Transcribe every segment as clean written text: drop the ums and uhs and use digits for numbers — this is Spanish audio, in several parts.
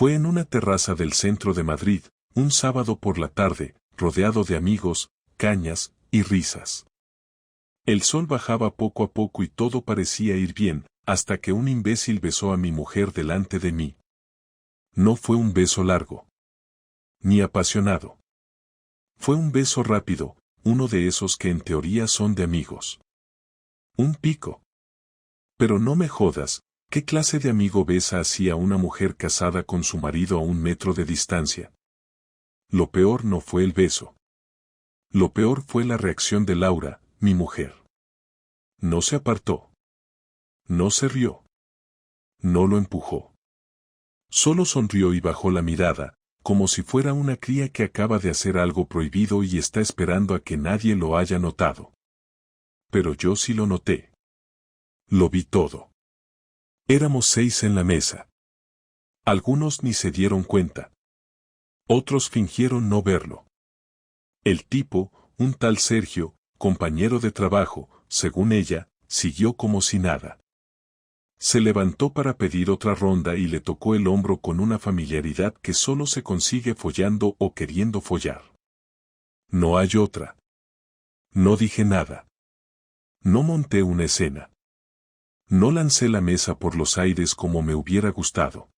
Fue en una terraza del centro de Madrid, un sábado por la tarde, rodeado de amigos, cañas y risas. El sol bajaba poco a poco y todo parecía ir bien, hasta que un imbécil besó a mi mujer delante de mí. No fue un beso largo, ni apasionado. Fue un beso rápido, uno de esos que en teoría son de amigos. Un pico. Pero no me jodas, ¿qué clase de amigo besa así a una mujer casada con su marido a 1 metro de distancia? Lo peor no fue el beso. Lo peor fue la reacción de Laura, mi mujer. No se apartó. No se rió. No lo empujó. Solo sonrió y bajó la mirada, como si fuera una cría que acaba de hacer algo prohibido y está esperando a que nadie lo haya notado. Pero yo sí lo noté. Lo vi todo. Éramos 6 en la mesa. Algunos ni se dieron cuenta. Otros fingieron no verlo. El tipo, un tal Sergio, compañero de trabajo, según ella, siguió como si nada. Se levantó para pedir otra ronda y le tocó el hombro con una familiaridad que solo se consigue follando o queriendo follar. No hay otra. No dije nada. No monté una escena. No lancé la mesa por los aires como me hubiera gustado.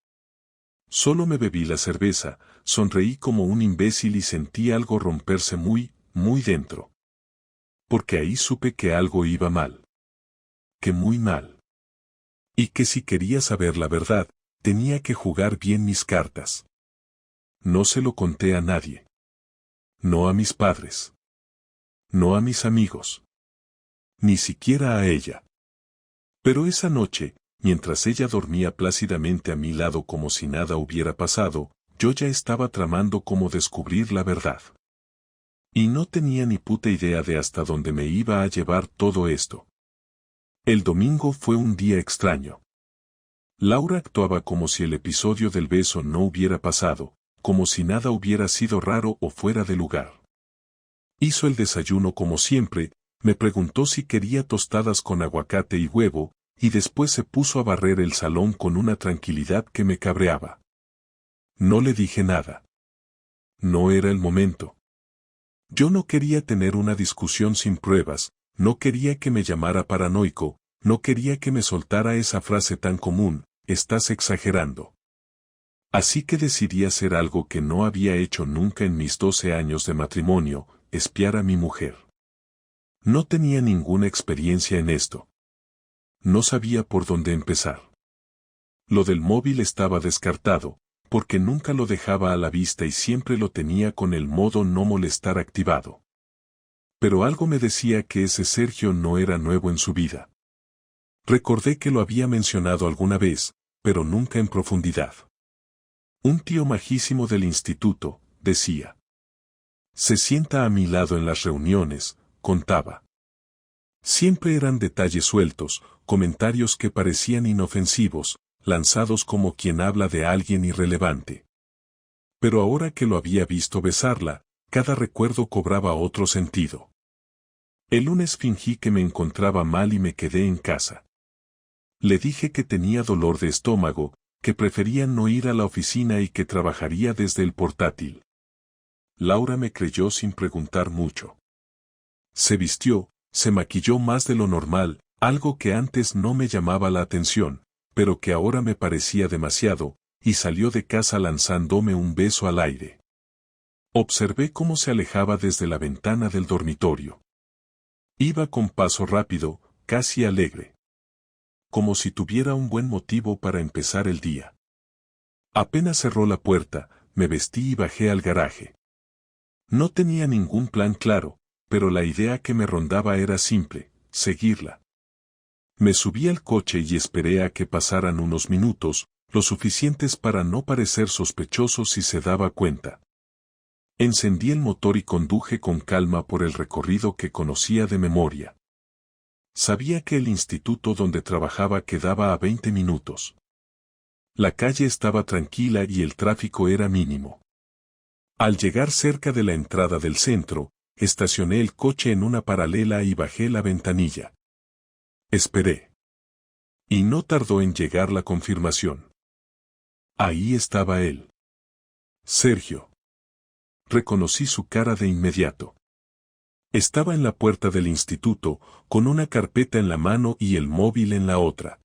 Solo me bebí la cerveza, sonreí como un imbécil y sentí algo romperse muy, muy dentro. Porque ahí supe que algo iba mal. Que muy mal. Y que si quería saber la verdad, tenía que jugar bien mis cartas. No se lo conté a nadie. No a mis padres. No a mis amigos. Ni siquiera a ella. Pero esa noche, mientras ella dormía plácidamente a mi lado como si nada hubiera pasado, yo ya estaba tramando cómo descubrir la verdad. Y no tenía ni puta idea de hasta dónde me iba a llevar todo esto. El domingo fue un día extraño. Laura actuaba como si el episodio del beso no hubiera pasado, como si nada hubiera sido raro o fuera de lugar. Hizo el desayuno como siempre, me preguntó si quería tostadas con aguacate y huevo, y después se puso a barrer el salón con una tranquilidad que me cabreaba. No le dije nada. No era el momento. Yo no quería tener una discusión sin pruebas, no quería que me llamara paranoico, no quería que me soltara esa frase tan común, estás exagerando. Así que decidí hacer algo que no había hecho nunca en mis 12 años de matrimonio, espiar a mi mujer. No tenía ninguna experiencia en esto. No sabía por dónde empezar. Lo del móvil estaba descartado, porque nunca lo dejaba a la vista y siempre lo tenía con el modo no molestar activado. Pero algo me decía que ese Sergio no era nuevo en su vida. Recordé que lo había mencionado alguna vez, pero nunca en profundidad. Un tío majísimo del instituto, decía. Se sienta a mi lado en las reuniones, contaba. Siempre eran detalles sueltos, comentarios que parecían inofensivos, lanzados como quien habla de alguien irrelevante. Pero ahora que lo había visto besarla, cada recuerdo cobraba otro sentido. El lunes fingí que me encontraba mal y me quedé en casa. Le dije que tenía dolor de estómago, que prefería no ir a la oficina y que trabajaría desde el portátil. Laura me creyó sin preguntar mucho. Se vistió, se maquilló más de lo normal, algo que antes no me llamaba la atención, pero que ahora me parecía demasiado, y salió de casa lanzándome un beso al aire. Observé cómo se alejaba desde la ventana del dormitorio. Iba con paso rápido, casi alegre. Como si tuviera un buen motivo para empezar el día. Apenas cerró la puerta, me vestí y bajé al garaje. No tenía ningún plan claro, pero la idea que me rondaba era simple, seguirla. Me subí al coche y esperé a que pasaran unos minutos, lo suficientes para no parecer sospechoso si se daba cuenta. Encendí el motor y conduje con calma por el recorrido que conocía de memoria. Sabía que el instituto donde trabajaba quedaba a 20 minutos. La calle estaba tranquila y el tráfico era mínimo. Al llegar cerca de la entrada del centro, estacioné el coche en una paralela y bajé la ventanilla. Esperé. Y no tardó en llegar la confirmación. Ahí estaba él. Sergio. Reconocí su cara de inmediato. Estaba en la puerta del instituto, con una carpeta en la mano y el móvil en la otra.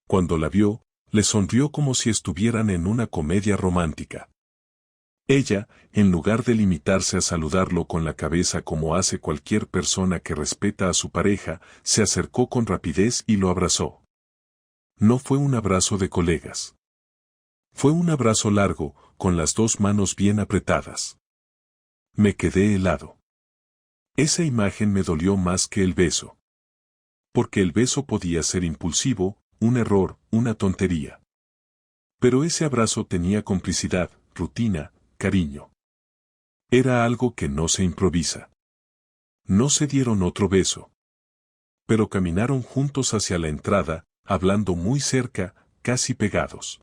Cuando la vio, le sonrió como si estuvieran en una comedia romántica. Ella, en lugar de limitarse a saludarlo con la cabeza como hace cualquier persona que respeta a su pareja, se acercó con rapidez y lo abrazó. No fue un abrazo de colegas. Fue un abrazo largo, con las dos manos bien apretadas. Me quedé helado. Esa imagen me dolió más que el beso. Porque el beso podía ser impulsivo, un error, una tontería. Pero ese abrazo tenía complicidad, rutina, cariño. Era algo que no se improvisa. No se dieron otro beso. Pero caminaron juntos hacia la entrada, hablando muy cerca, casi pegados.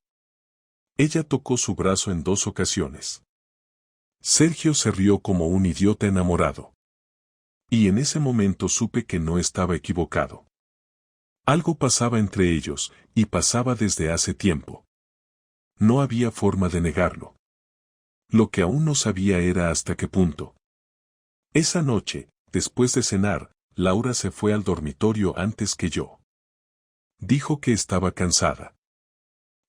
Ella tocó su brazo en 2 ocasiones. Sergio se rió como un idiota enamorado. Y en ese momento supe que no estaba equivocado. Algo pasaba entre ellos, y pasaba desde hace tiempo. No había forma de negarlo. Lo que aún no sabía era hasta qué punto. Esa noche, después de cenar, Laura se fue al dormitorio antes que yo. Dijo que estaba cansada.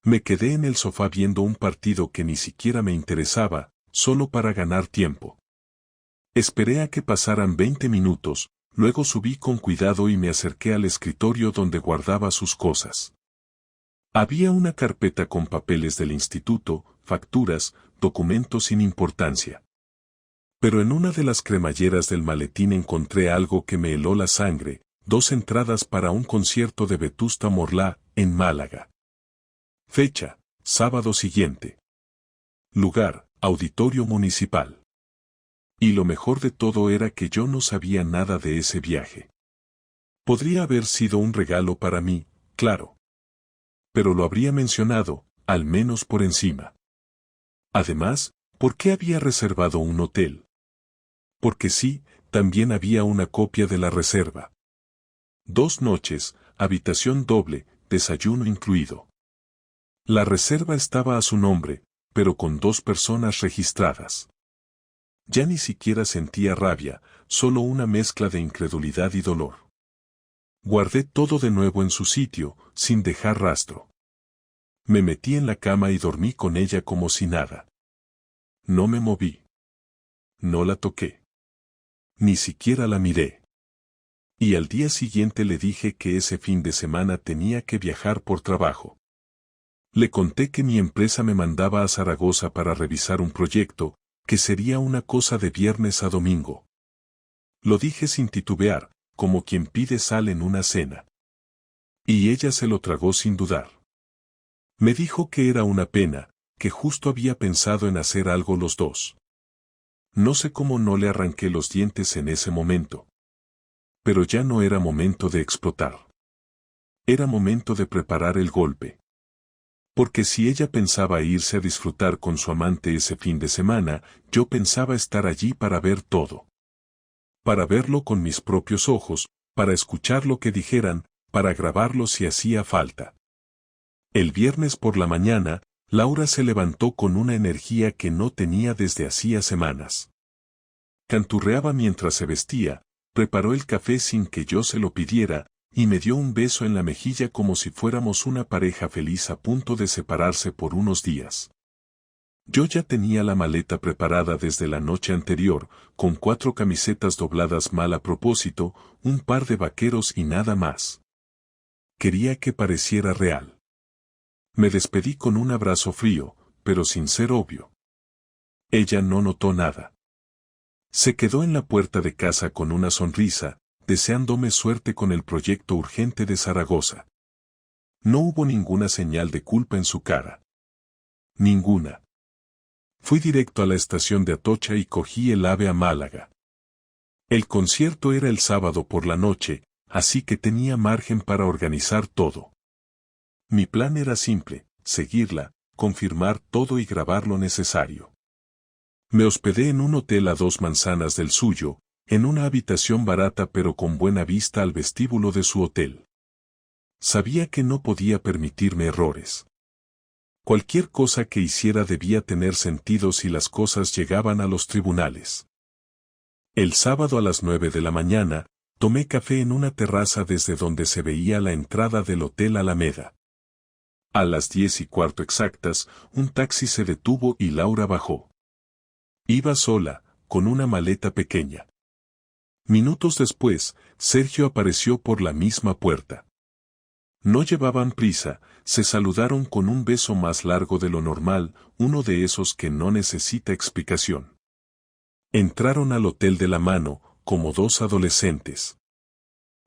Me quedé en el sofá viendo un partido que ni siquiera me interesaba, solo para ganar tiempo. Esperé a que pasaran 20 minutos, luego subí con cuidado y me acerqué al escritorio donde guardaba sus cosas. Había una carpeta con papeles del instituto, facturas, documentos sin importancia. Pero en una de las cremalleras del maletín encontré algo que me heló la sangre, 2 entradas para un concierto de Vetusta Morlá, en Málaga. Fecha, sábado siguiente. Lugar, Auditorio Municipal. Y lo mejor de todo era que yo no sabía nada de ese viaje. Podría haber sido un regalo para mí, claro. Pero lo habría mencionado, al menos por encima. Además, ¿por qué había reservado un hotel? Porque sí, también había una copia de la reserva. 2 noches, habitación doble, desayuno incluido. La reserva estaba a su nombre, pero con 2 personas registradas. Ya ni siquiera sentía rabia, solo una mezcla de incredulidad y dolor. Guardé todo de nuevo en su sitio, sin dejar rastro. Me metí en la cama y dormí con ella como si nada. No me moví. No la toqué. Ni siquiera la miré. Y al día siguiente le dije que ese fin de semana tenía que viajar por trabajo. Le conté que mi empresa me mandaba a Zaragoza para revisar un proyecto, que sería una cosa de viernes a domingo. Lo dije sin titubear, como quien pide sal en una cena. Y ella se lo tragó sin dudar. Me dijo que era una pena, que justo había pensado en hacer algo los dos. No sé cómo no le arranqué los dientes en ese momento. Pero ya no era momento de explotar. Era momento de preparar el golpe. Porque si ella pensaba irse a disfrutar con su amante ese fin de semana, yo pensaba estar allí para ver todo. Para verlo con mis propios ojos, para escuchar lo que dijeran, para grabarlo si hacía falta. El viernes por la mañana, Laura se levantó con una energía que no tenía desde hacía semanas. Canturreaba mientras se vestía, preparó el café sin que yo se lo pidiera, y me dio un beso en la mejilla como si fuéramos una pareja feliz a punto de separarse por unos días. Yo ya tenía la maleta preparada desde la noche anterior, con 4 camisetas dobladas mal a propósito, un par de vaqueros y nada más. Quería que pareciera real. Me despedí con un abrazo frío, pero sin ser obvio. Ella no notó nada. Se quedó en la puerta de casa con una sonrisa, deseándome suerte con el proyecto urgente de Zaragoza. No hubo ninguna señal de culpa en su cara. Ninguna. Fui directo a la estación de Atocha y cogí el AVE a Málaga. El concierto era el sábado por la noche, así que tenía margen para organizar todo. Mi plan era simple, seguirla, confirmar todo y grabar lo necesario. Me hospedé en un hotel a 2 manzanas del suyo, en una habitación barata pero con buena vista al vestíbulo de su hotel. Sabía que no podía permitirme errores. Cualquier cosa que hiciera debía tener sentido si las cosas llegaban a los tribunales. El sábado a las 9 de la mañana, tomé café en una terraza desde donde se veía la entrada del Hotel Alameda. A las 10:15 exactas, un taxi se detuvo y Laura bajó. Iba sola, con una maleta pequeña. Minutos después, Sergio apareció por la misma puerta. No llevaban prisa, se saludaron con un beso más largo de lo normal, uno de esos que no necesita explicación. Entraron al hotel de la mano, como dos adolescentes.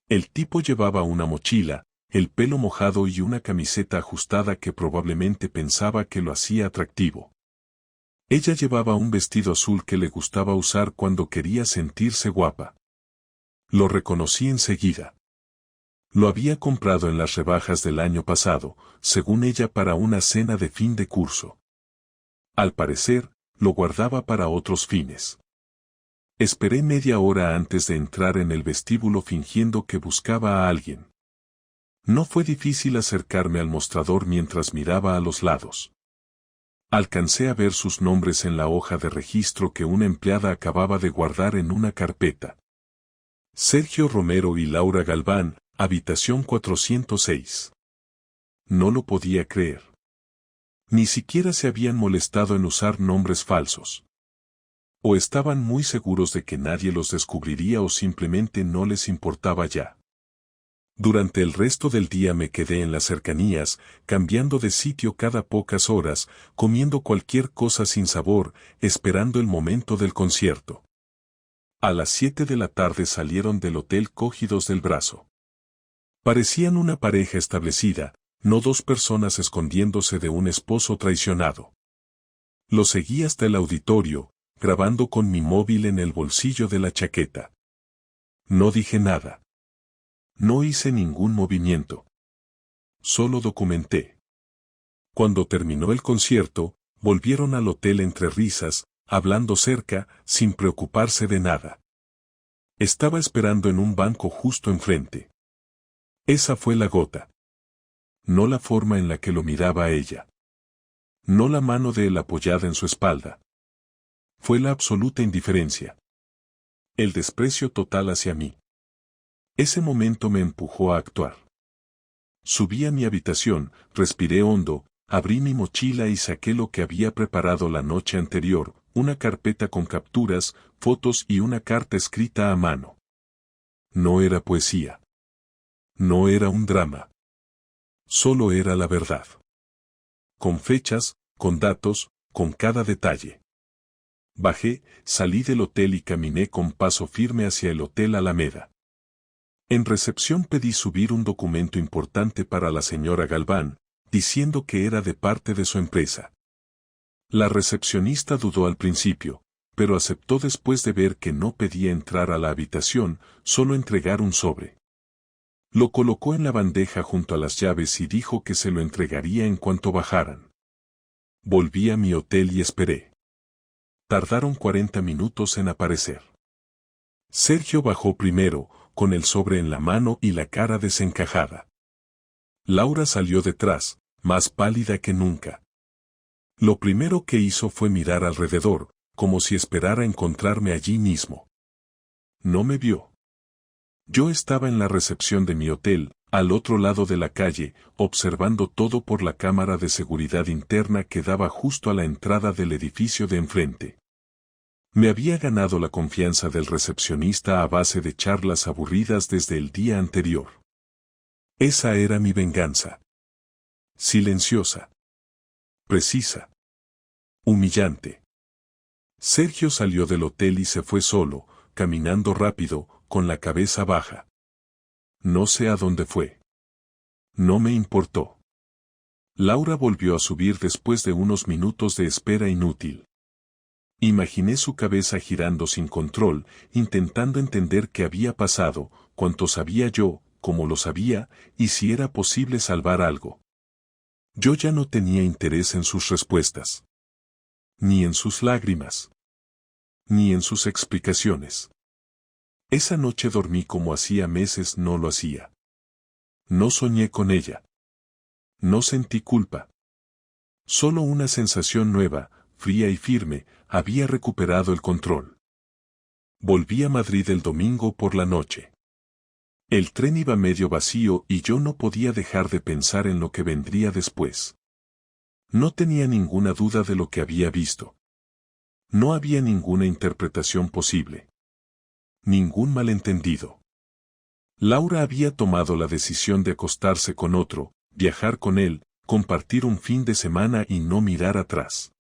El tipo llevaba una mochila, el pelo mojado y una camiseta ajustada que probablemente pensaba que lo hacía atractivo. Ella llevaba un vestido azul que le gustaba usar cuando quería sentirse guapa. Lo reconocí enseguida. Lo había comprado en las rebajas del año pasado, según ella para una cena de fin de curso. Al parecer, lo guardaba para otros fines. Esperé media hora antes de entrar en el vestíbulo fingiendo que buscaba a alguien. No fue difícil acercarme al mostrador mientras miraba a los lados. Alcancé a ver sus nombres en la hoja de registro que una empleada acababa de guardar en una carpeta. Sergio Romero y Laura Galván, habitación 406. No lo podía creer. Ni siquiera se habían molestado en usar nombres falsos. O estaban muy seguros de que nadie los descubriría o simplemente no les importaba ya. Durante el resto del día me quedé en las cercanías, cambiando de sitio cada pocas horas, comiendo cualquier cosa sin sabor, esperando el momento del concierto. A las 7 de la tarde salieron del hotel cogidos del brazo. Parecían una pareja establecida, no dos personas escondiéndose de un esposo traicionado. Lo seguí hasta el auditorio, grabando con mi móvil en el bolsillo de la chaqueta. No dije nada. No hice ningún movimiento. Solo documenté. Cuando terminó el concierto, volvieron al hotel entre risas, hablando cerca, sin preocuparse de nada. Estaba esperando en un banco justo enfrente. Esa fue la gota. No la forma en la que lo miraba a ella. No la mano de él apoyada en su espalda. Fue la absoluta indiferencia. El desprecio total hacia mí. Ese momento me empujó a actuar. Subí a mi habitación, respiré hondo, abrí mi mochila y saqué lo que había preparado la noche anterior, una carpeta con capturas, fotos y una carta escrita a mano. No era poesía. No era un drama. Solo era la verdad. Con fechas, con datos, con cada detalle. Bajé, salí del hotel y caminé con paso firme hacia el Hotel Alameda. En recepción pedí subir un documento importante para la señora Galván, diciendo que era de parte de su empresa. La recepcionista dudó al principio, pero aceptó después de ver que no pedía entrar a la habitación, solo entregar un sobre. Lo colocó en la bandeja junto a las llaves y dijo que se lo entregaría en cuanto bajaran. Volví a mi hotel y esperé. Tardaron 40 minutos en aparecer. Sergio bajó primero, con el sobre en la mano y la cara desencajada. Laura salió detrás, más pálida que nunca. Lo primero que hizo fue mirar alrededor, como si esperara encontrarme allí mismo. No me vio. Yo estaba en la recepción de mi hotel, al otro lado de la calle, observando todo por la cámara de seguridad interna que daba justo a la entrada del edificio de enfrente. Me había ganado la confianza del recepcionista a base de charlas aburridas desde el día anterior. Esa era mi venganza. Silenciosa. Precisa. Humillante. Sergio salió del hotel y se fue solo, caminando rápido, con la cabeza baja. No sé a dónde fue. No me importó. Laura volvió a subir después de unos minutos de espera inútil. Imaginé su cabeza girando sin control, intentando entender qué había pasado, cuánto sabía yo, cómo lo sabía, y si era posible salvar algo. Yo ya no tenía interés en sus respuestas. Ni en sus lágrimas. Ni en sus explicaciones. Esa noche dormí como hacía meses no lo hacía. No soñé con ella. No sentí culpa. Solo una sensación nueva, fría y firme, había recuperado el control. Volví a Madrid el domingo por la noche. El tren iba medio vacío y yo no podía dejar de pensar en lo que vendría después. No tenía ninguna duda de lo que había visto. No había ninguna interpretación posible. Ningún malentendido. Laura había tomado la decisión de acostarse con otro, viajar con él, compartir un fin de semana y no mirar atrás.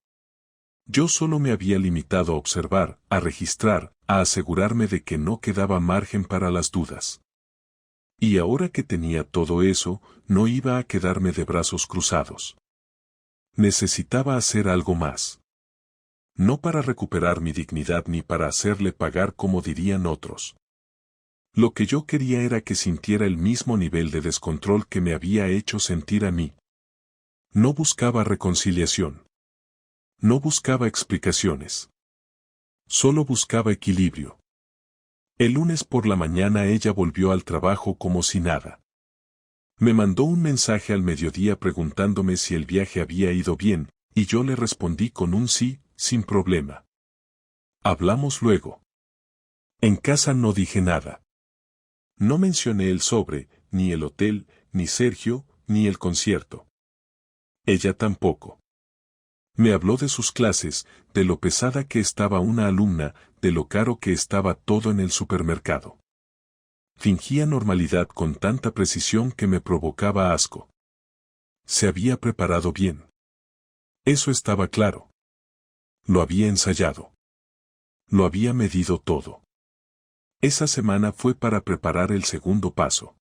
Yo solo me había limitado a observar, a registrar, a asegurarme de que no quedaba margen para las dudas. Y ahora que tenía todo eso, no iba a quedarme de brazos cruzados. Necesitaba hacer algo más. No para recuperar mi dignidad ni para hacerle pagar como dirían otros. Lo que yo quería era que sintiera el mismo nivel de descontrol que me había hecho sentir a mí. No buscaba reconciliación. No buscaba explicaciones. Solo buscaba equilibrio. El lunes por la mañana ella volvió al trabajo como si nada. Me mandó un mensaje al mediodía preguntándome si el viaje había ido bien, y yo le respondí con un sí, sin problema. Hablamos luego. En casa no dije nada. No mencioné el sobre, ni el hotel, ni Sergio, ni el concierto. Ella tampoco. Me habló de sus clases, de lo pesada que estaba una alumna, de lo caro que estaba todo en el supermercado. Fingía normalidad con tanta precisión que me provocaba asco. Se había preparado bien. Eso estaba claro. Lo había ensayado. Lo había medido todo. Esa semana fue para preparar el segundo paso.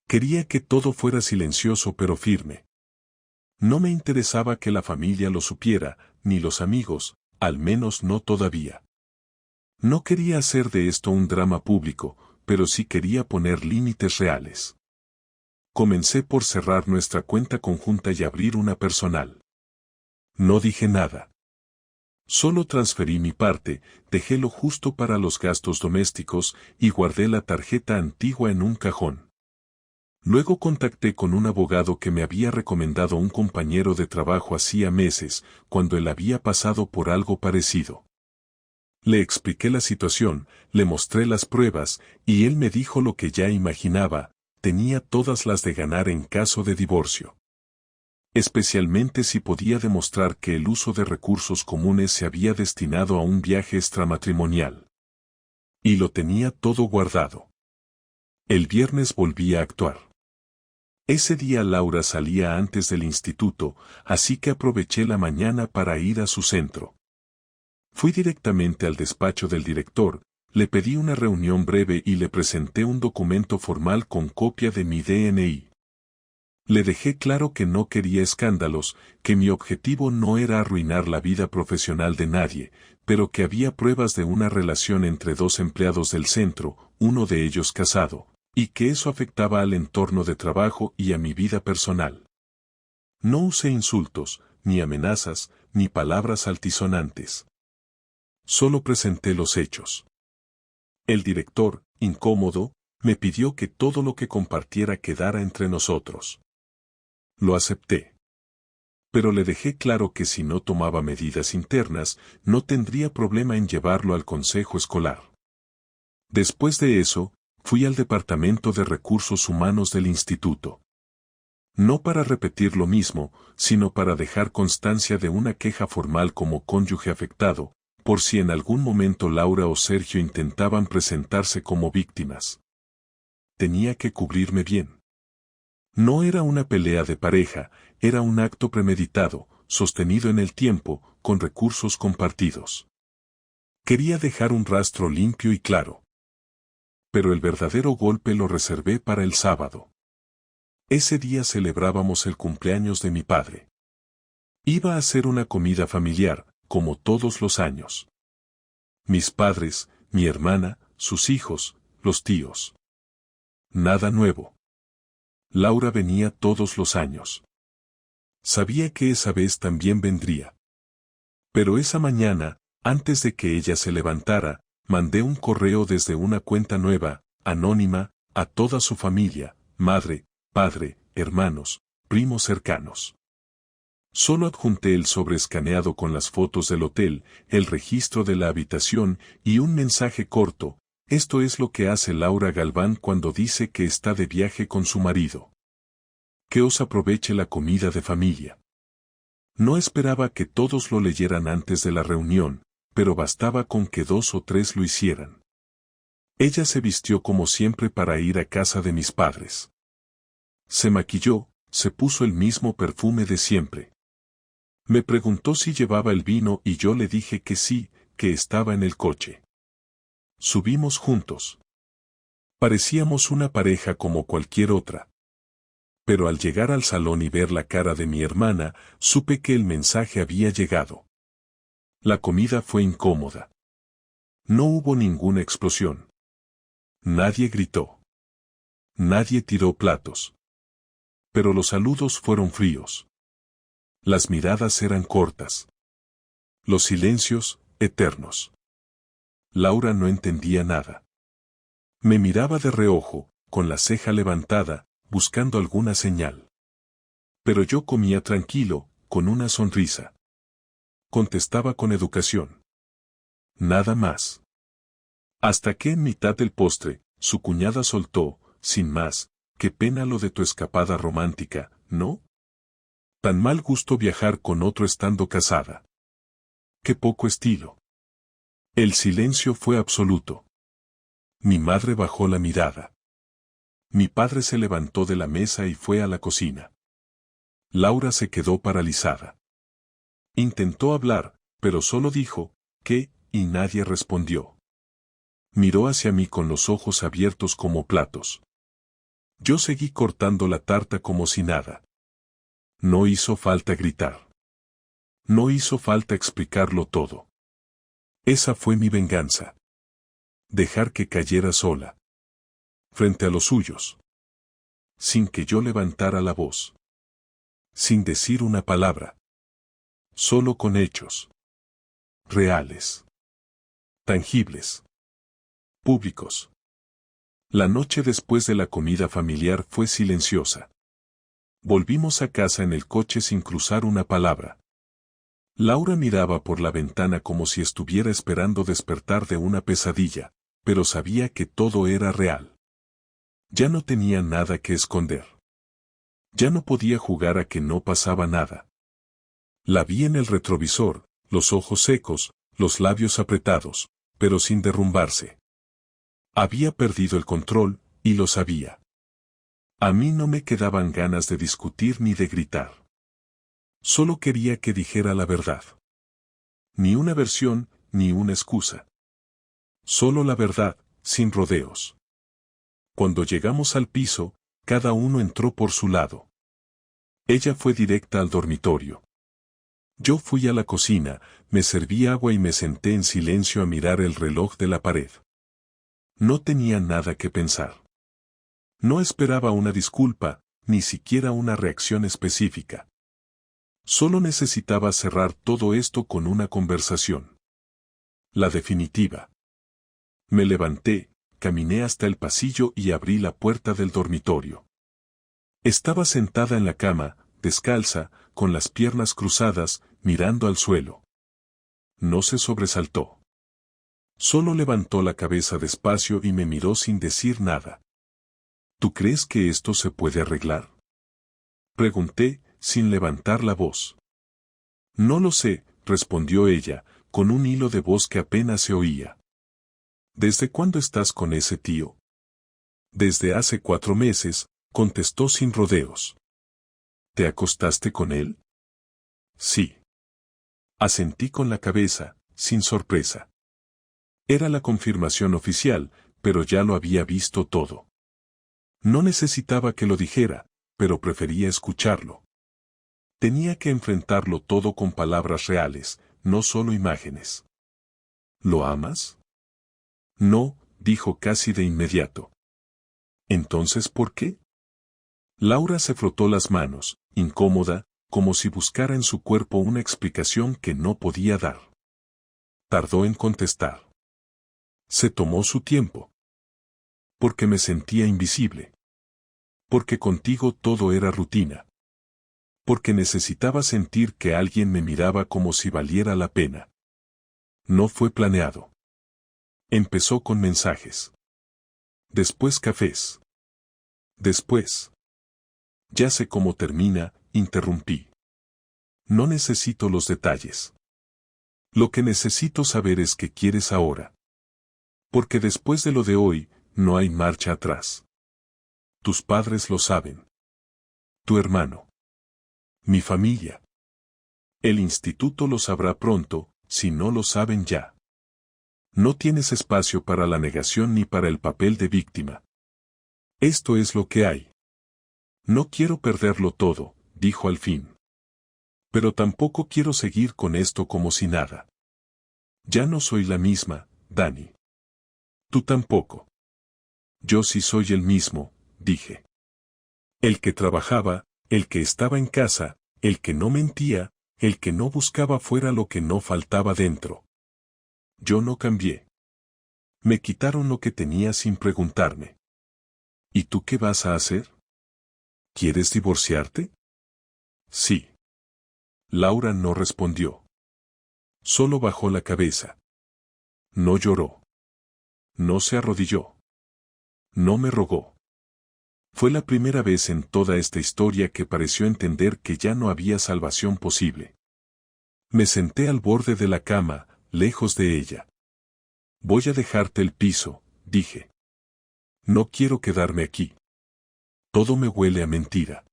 Quería que todo fuera silencioso pero firme. No me interesaba que la familia lo supiera, ni los amigos, al menos no todavía. No quería hacer de esto un drama público, pero sí quería poner límites reales. Comencé por cerrar nuestra cuenta conjunta y abrir una personal. No dije nada. Solo transferí mi parte, dejé lo justo para los gastos domésticos y guardé la tarjeta antigua en un cajón. Luego contacté con un abogado que me había recomendado un compañero de trabajo hacía meses, cuando él había pasado por algo parecido. Le expliqué la situación, le mostré las pruebas, y él me dijo lo que ya imaginaba, tenía todas las de ganar en caso de divorcio. Especialmente si podía demostrar que el uso de recursos comunes se había destinado a un viaje extramatrimonial. Y lo tenía todo guardado. El viernes volví a actuar. Ese día Laura salía antes del instituto, así que aproveché la mañana para ir a su centro. Fui directamente al despacho del director, le pedí una reunión breve y le presenté un documento formal con copia de mi DNI. Le dejé claro que no quería escándalos, que mi objetivo no era arruinar la vida profesional de nadie, pero que había pruebas de una relación entre dos empleados del centro, uno de ellos casado, y que eso afectaba al entorno de trabajo y a mi vida personal. No usé insultos, ni amenazas, ni palabras altisonantes. Solo presenté los hechos. El director, incómodo, me pidió que todo lo que compartiera quedara entre nosotros. Lo acepté. Pero le dejé claro que si no tomaba medidas internas, no tendría problema en llevarlo al consejo escolar. Después de eso, fui al Departamento de Recursos Humanos del instituto. No para repetir lo mismo, sino para dejar constancia de una queja formal como cónyuge afectado, por si en algún momento Laura o Sergio intentaban presentarse como víctimas. Tenía que cubrirme bien. No era una pelea de pareja, era un acto premeditado, sostenido en el tiempo, con recursos compartidos. Quería dejar un rastro limpio y claro. Pero el verdadero golpe lo reservé para el sábado. Ese día celebrábamos el cumpleaños de mi padre. Iba a ser una comida familiar, como todos los años. Mis padres, mi hermana, sus hijos, los tíos. Nada nuevo. Laura venía todos los años. Sabía que esa vez también vendría. Pero esa mañana, antes de que ella se levantara, mandé un correo desde una cuenta nueva, anónima, a toda su familia, madre, padre, hermanos, primos cercanos. Solo adjunté el sobre escaneado con las fotos del hotel, el registro de la habitación y un mensaje corto. Esto es lo que hace Laura Galván cuando dice que está de viaje con su marido. Que os aproveche la comida de familia. No esperaba que todos lo leyeran antes de la reunión, pero bastaba con que 2 o 3 lo hicieran. Ella se vistió como siempre para ir a casa de mis padres. Se maquilló, se puso el mismo perfume de siempre. Me preguntó si llevaba el vino y yo le dije que sí, que estaba en el coche. Subimos juntos. Parecíamos una pareja como cualquier otra. Pero al llegar al salón y ver la cara de mi hermana, supe que el mensaje había llegado. La comida fue incómoda. No hubo ninguna explosión. Nadie gritó. Nadie tiró platos. Pero los saludos fueron fríos. Las miradas eran cortas. Los silencios, eternos. Laura no entendía nada. Me miraba de reojo, con la ceja levantada, buscando alguna señal. Pero yo comía tranquilo, con una sonrisa. Contestaba con educación. Nada más. Hasta que en mitad del postre, su cuñada soltó, sin más, qué pena lo de tu escapada romántica, ¿no? Tan mal gusto viajar con otro estando casada. Qué poco estilo. El silencio fue absoluto. Mi madre bajó la mirada. Mi padre se levantó de la mesa y fue a la cocina. Laura se quedó paralizada. Intentó hablar, pero solo dijo, ¿qué? Y nadie respondió. Miró hacia mí con los ojos abiertos como platos. Yo seguí cortando la tarta como si nada. No hizo falta gritar. No hizo falta explicarlo todo. Esa fue mi venganza. Dejar que cayera sola. Frente a los suyos. Sin que yo levantara la voz. Sin decir una palabra. Solo con hechos. Reales. Tangibles. Públicos. La noche después de la comida familiar fue silenciosa. Volvimos a casa en el coche sin cruzar una palabra. Laura miraba por la ventana como si estuviera esperando despertar de una pesadilla, pero sabía que todo era real. Ya no tenía nada que esconder. Ya no podía jugar a que no pasaba nada. La vi en el retrovisor, los ojos secos, los labios apretados, pero sin derrumbarse. Había perdido el control, y lo sabía. A mí no me quedaban ganas de discutir ni de gritar. Solo quería que dijera la verdad. Ni una versión, ni una excusa. Solo la verdad, sin rodeos. Cuando llegamos al piso, cada uno entró por su lado. Ella fue directa al dormitorio. Yo fui a la cocina, me serví agua y me senté en silencio a mirar el reloj de la pared. No tenía nada que pensar. No esperaba una disculpa, ni siquiera una reacción específica. Solo necesitaba cerrar todo esto con una conversación. La definitiva. Me levanté, caminé hasta el pasillo y abrí la puerta del dormitorio. Estaba sentada en la cama, descalza, con las piernas cruzadas, mirando al suelo. No se sobresaltó. Solo levantó la cabeza despacio y me miró sin decir nada. ¿Tú crees que esto se puede arreglar? Pregunté, sin levantar la voz. No lo sé, respondió ella, con un hilo de voz que apenas se oía. ¿Desde cuándo estás con ese tío? Desde hace 4 meses, contestó sin rodeos. ¿Te acostaste con él? Sí. Asentí con la cabeza, sin sorpresa. Era la confirmación oficial, pero ya lo había visto todo. No necesitaba que lo dijera, pero prefería escucharlo. Tenía que enfrentarlo todo con palabras reales, no solo imágenes. ¿Lo amas? No, dijo casi de inmediato. ¿Entonces por qué? Laura se frotó las manos, incómoda, como si buscara en su cuerpo una explicación que no podía dar. Tardó en contestar. Se tomó su tiempo. Porque me sentía invisible. Porque contigo todo era rutina. Porque necesitaba sentir que alguien me miraba como si valiera la pena. No fue planeado. Empezó con mensajes. Después cafés. Después. Ya sé cómo termina, interrumpí. No necesito los detalles. Lo que necesito saber es qué quieres ahora. Porque después de lo de hoy, no hay marcha atrás. Tus padres lo saben. Tu hermano. Mi familia. El instituto lo sabrá pronto, si no lo saben ya. No tienes espacio para la negación ni para el papel de víctima. Esto es lo que hay. No quiero perderlo todo, dijo al fin. Pero tampoco quiero seguir con esto como si nada. Ya no soy la misma, Dani. Tú tampoco. Yo sí soy el mismo, dije. El que trabajaba, el que estaba en casa, el que no mentía, el que no buscaba fuera lo que no faltaba dentro. Yo no cambié. Me quitaron lo que tenía sin preguntarme. ¿Y tú qué vas a hacer? ¿Quieres divorciarte? Sí. Laura no respondió. Solo bajó la cabeza. No lloró. No se arrodilló. No me rogó. Fue la primera vez en toda esta historia que pareció entender que ya no había salvación posible. Me senté al borde de la cama, lejos de ella. Voy a dejarte el piso, dije. No quiero quedarme aquí. Todo me huele a mentira.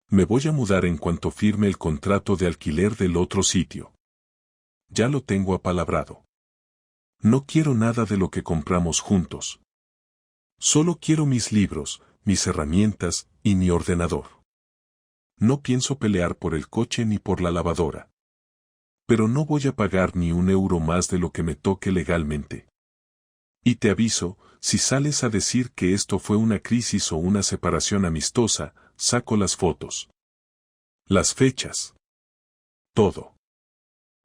Me voy a mudar en cuanto firme el contrato de alquiler del otro sitio. Ya lo tengo apalabrado. No quiero nada de lo que compramos juntos. Solo quiero mis libros, mis herramientas y mi ordenador. No pienso pelear por el coche ni por la lavadora. Pero no voy a pagar ni un euro más de lo que me toque legalmente. Y te aviso, si sales a decir que esto fue una crisis o una separación amistosa, saco las fotos. Las fechas. Todo.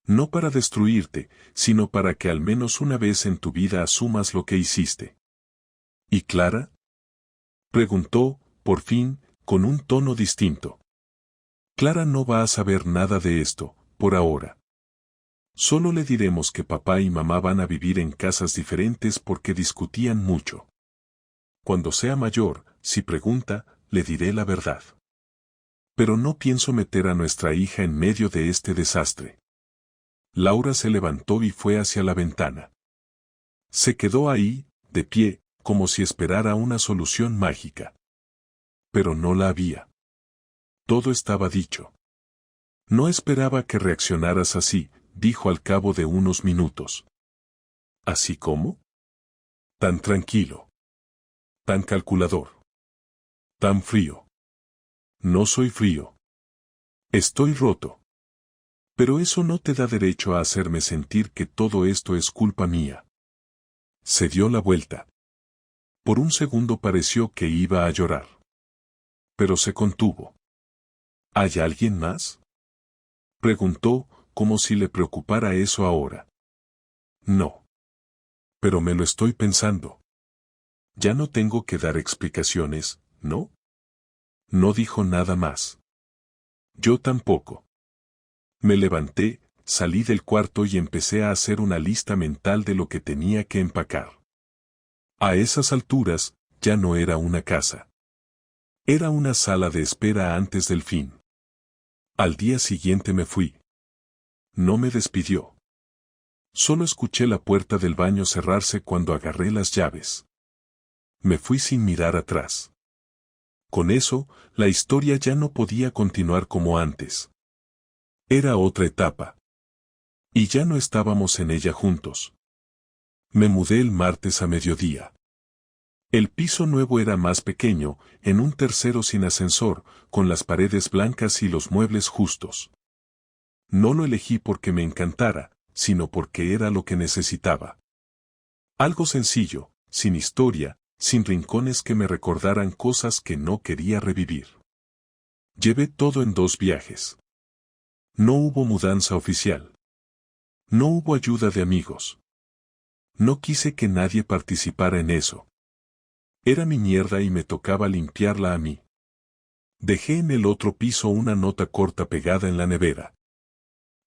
No para destruirte, sino para que al menos una vez en tu vida asumas lo que hiciste. ¿Y Clara? Preguntó, por fin, con un tono distinto. Clara no va a saber nada de esto, por ahora. Solo le diremos que papá y mamá van a vivir en casas diferentes porque discutían mucho. Cuando sea mayor, si pregunta, le diré la verdad. Pero no pienso meter a nuestra hija en medio de este desastre. Laura se levantó y fue hacia la ventana. Se quedó ahí, de pie, como si esperara una solución mágica. Pero no la había. Todo estaba dicho. No esperaba que reaccionaras así, dijo al cabo de unos minutos. ¿Así cómo? Tan tranquilo. Tan calculador. Tan frío. No soy frío. Estoy roto. Pero eso no te da derecho a hacerme sentir que todo esto es culpa mía. Se dio la vuelta. Por un segundo pareció que iba a llorar. Pero se contuvo. ¿Hay alguien más? Preguntó, como si le preocupara eso ahora. No. Pero me lo estoy pensando. Ya no tengo que dar explicaciones, ¿no? No dijo nada más. Yo tampoco. Me levanté, salí del cuarto y empecé a hacer una lista mental de lo que tenía que empacar. A esas alturas, ya no era una casa. Era una sala de espera antes del fin. Al día siguiente me fui. No me despidió. Solo escuché la puerta del baño cerrarse cuando agarré las llaves. Me fui sin mirar atrás. Con eso, la historia ya no podía continuar como antes. Era otra etapa. Y ya no estábamos en ella juntos. Me mudé el martes a mediodía. El piso nuevo era más pequeño, en un tercero sin ascensor, con las paredes blancas y los muebles justos. No lo elegí porque me encantara, sino porque era lo que necesitaba. Algo sencillo, sin historia, sin rincones que me recordaran cosas que no quería revivir. Llevé todo en 2 viajes. No hubo mudanza oficial. No hubo ayuda de amigos. No quise que nadie participara en eso. Era mi mierda y me tocaba limpiarla a mí. Dejé en el otro piso una nota corta pegada en la nevera.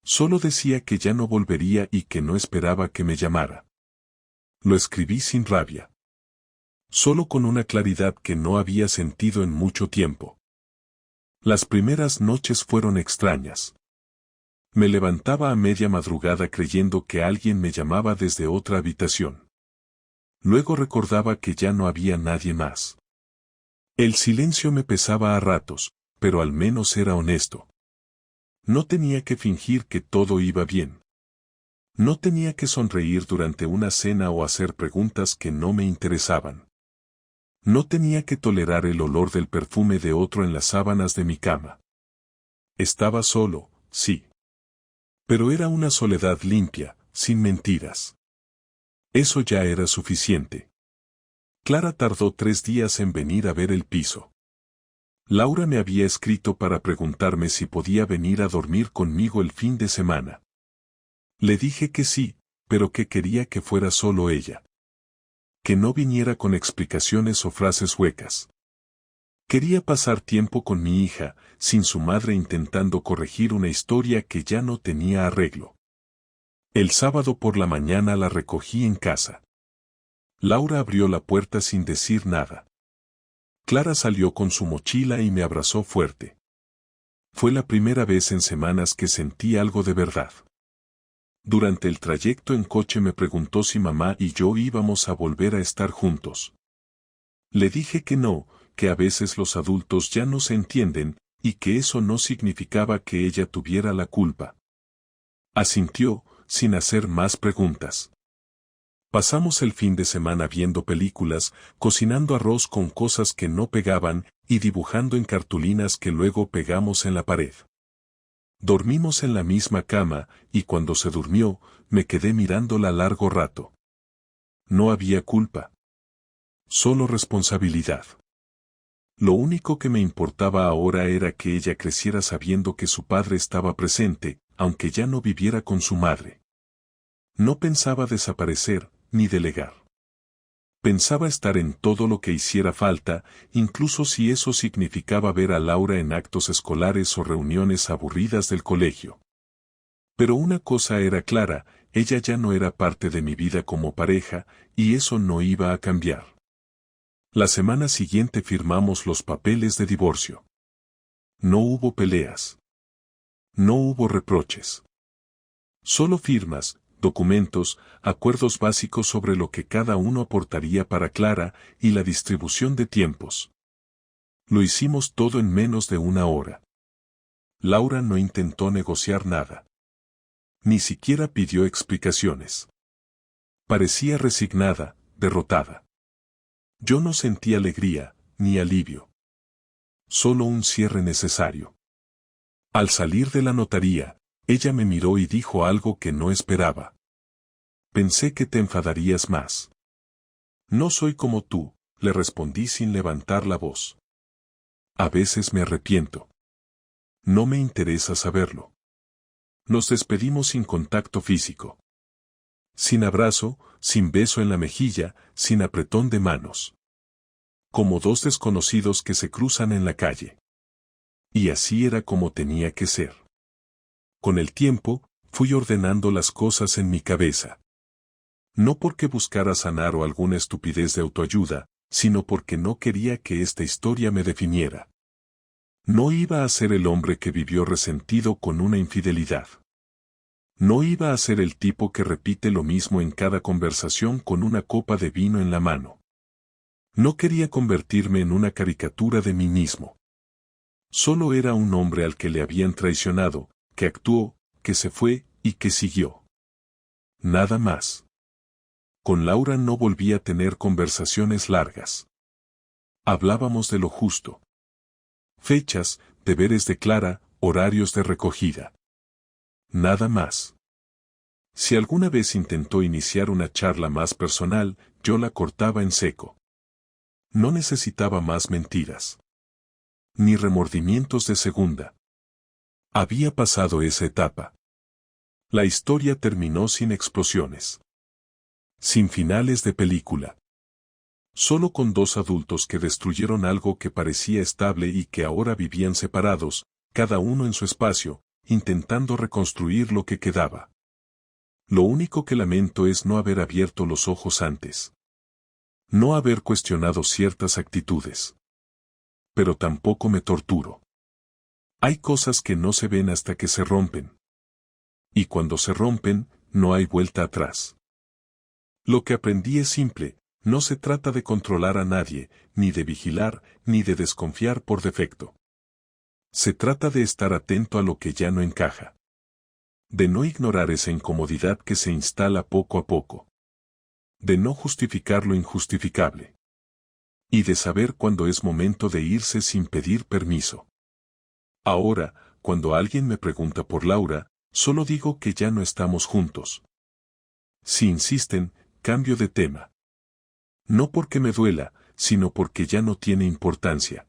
Solo decía que ya no volvería y que no esperaba que me llamara. Lo escribí sin rabia. Solo con una claridad que no había sentido en mucho tiempo. Las primeras noches fueron extrañas. Me levantaba a media madrugada creyendo que alguien me llamaba desde otra habitación. Luego recordaba que ya no había nadie más. El silencio me pesaba a ratos, pero al menos era honesto. No tenía que fingir que todo iba bien. No tenía que sonreír durante una cena o hacer preguntas que no me interesaban. No tenía que tolerar el olor del perfume de otro en las sábanas de mi cama. Estaba solo, sí. Pero era una soledad limpia, sin mentiras. Eso ya era suficiente. Clara tardó 3 días en venir a ver el piso. Laura me había escrito para preguntarme si podía venir a dormir conmigo el fin de semana. Le dije que sí, pero que quería que fuera solo ella. Que no viniera con explicaciones o frases huecas. Quería pasar tiempo con mi hija, sin su madre intentando corregir una historia que ya no tenía arreglo. El sábado por la mañana la recogí en casa. Laura abrió la puerta sin decir nada. Clara salió con su mochila y me abrazó fuerte. Fue la primera vez en semanas que sentí algo de verdad. Durante el trayecto en coche me preguntó si mamá y yo íbamos a volver a estar juntos. Le dije que no, que a veces los adultos ya no se entienden, y que eso no significaba que ella tuviera la culpa. Asintió, sin hacer más preguntas. Pasamos el fin de semana viendo películas, cocinando arroz con cosas que no pegaban, y dibujando en cartulinas que luego pegamos en la pared. Dormimos en la misma cama, y cuando se durmió, me quedé mirándola largo rato. No había culpa. Solo responsabilidad. Lo único que me importaba ahora era que ella creciera sabiendo que su padre estaba presente, aunque ya no viviera con su madre. No pensaba desaparecer, ni delegar. Pensaba estar en todo lo que hiciera falta, incluso si eso significaba ver a Laura en actos escolares o reuniones aburridas del colegio. Pero una cosa era clara, ella ya no era parte de mi vida como pareja, y eso no iba a cambiar. La semana siguiente firmamos los papeles de divorcio. No hubo peleas. No hubo reproches. Solo firmas, documentos, acuerdos básicos sobre lo que cada uno aportaría para Clara y la distribución de tiempos. Lo hicimos todo en menos de 1 hora. Laura no intentó negociar nada. Ni siquiera pidió explicaciones. Parecía resignada, derrotada. Yo no sentí alegría, ni alivio. Solo un cierre necesario. Al salir de la notaría, ella me miró y dijo algo que no esperaba. Pensé que te enfadarías más. No soy como tú, le respondí sin levantar la voz. A veces me arrepiento. No me interesa saberlo. Nos despedimos sin contacto físico. Sin abrazo, sin beso en la mejilla, sin apretón de manos. Como dos desconocidos que se cruzan en la calle. Y así era como tenía que ser. Con el tiempo, fui ordenando las cosas en mi cabeza. No porque buscara sanar o alguna estupidez de autoayuda, sino porque no quería que esta historia me definiera. No iba a ser el hombre que vivió resentido con una infidelidad. No iba a ser el tipo que repite lo mismo en cada conversación con una copa de vino en la mano. No quería convertirme en una caricatura de mí mismo. Solo era un hombre al que le habían traicionado, que actuó, que se fue y que siguió. Nada más. Con Laura no volví a tener conversaciones largas. Hablábamos de lo justo. Fechas, deberes de Clara, horarios de recogida. Nada más. Si alguna vez intentó iniciar una charla más personal, yo la cortaba en seco. No necesitaba más mentiras. Ni remordimientos de segunda. Había pasado esa etapa. La historia terminó sin explosiones. Sin finales de película. Solo con dos adultos que destruyeron algo que parecía estable y que ahora vivían separados, cada uno en su espacio, intentando reconstruir lo que quedaba. Lo único que lamento es no haber abierto los ojos antes. No haber cuestionado ciertas actitudes. Pero tampoco me torturo. Hay cosas que no se ven hasta que se rompen. Y cuando se rompen, no hay vuelta atrás. Lo que aprendí es simple, no se trata de controlar a nadie, ni de vigilar, ni de desconfiar por defecto. Se trata de estar atento a lo que ya no encaja. De no ignorar esa incomodidad que se instala poco a poco. De no justificar lo injustificable. Y de saber cuándo es momento de irse sin pedir permiso. Ahora, cuando alguien me pregunta por Laura, solo digo que ya no estamos juntos. Si insisten, cambio de tema. No porque me duela, sino porque ya no tiene importancia.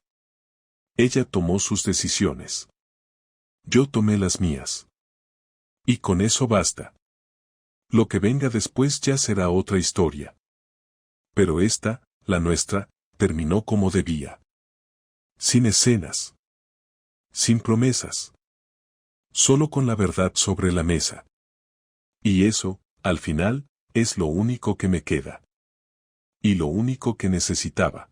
Ella tomó sus decisiones. Yo tomé las mías. Y con eso basta. Lo que venga después ya será otra historia. Pero esta, la nuestra, terminó como debía. Sin escenas. Sin promesas. Solo con la verdad sobre la mesa. Y eso, al final, es lo único que me queda. Y lo único que necesitaba.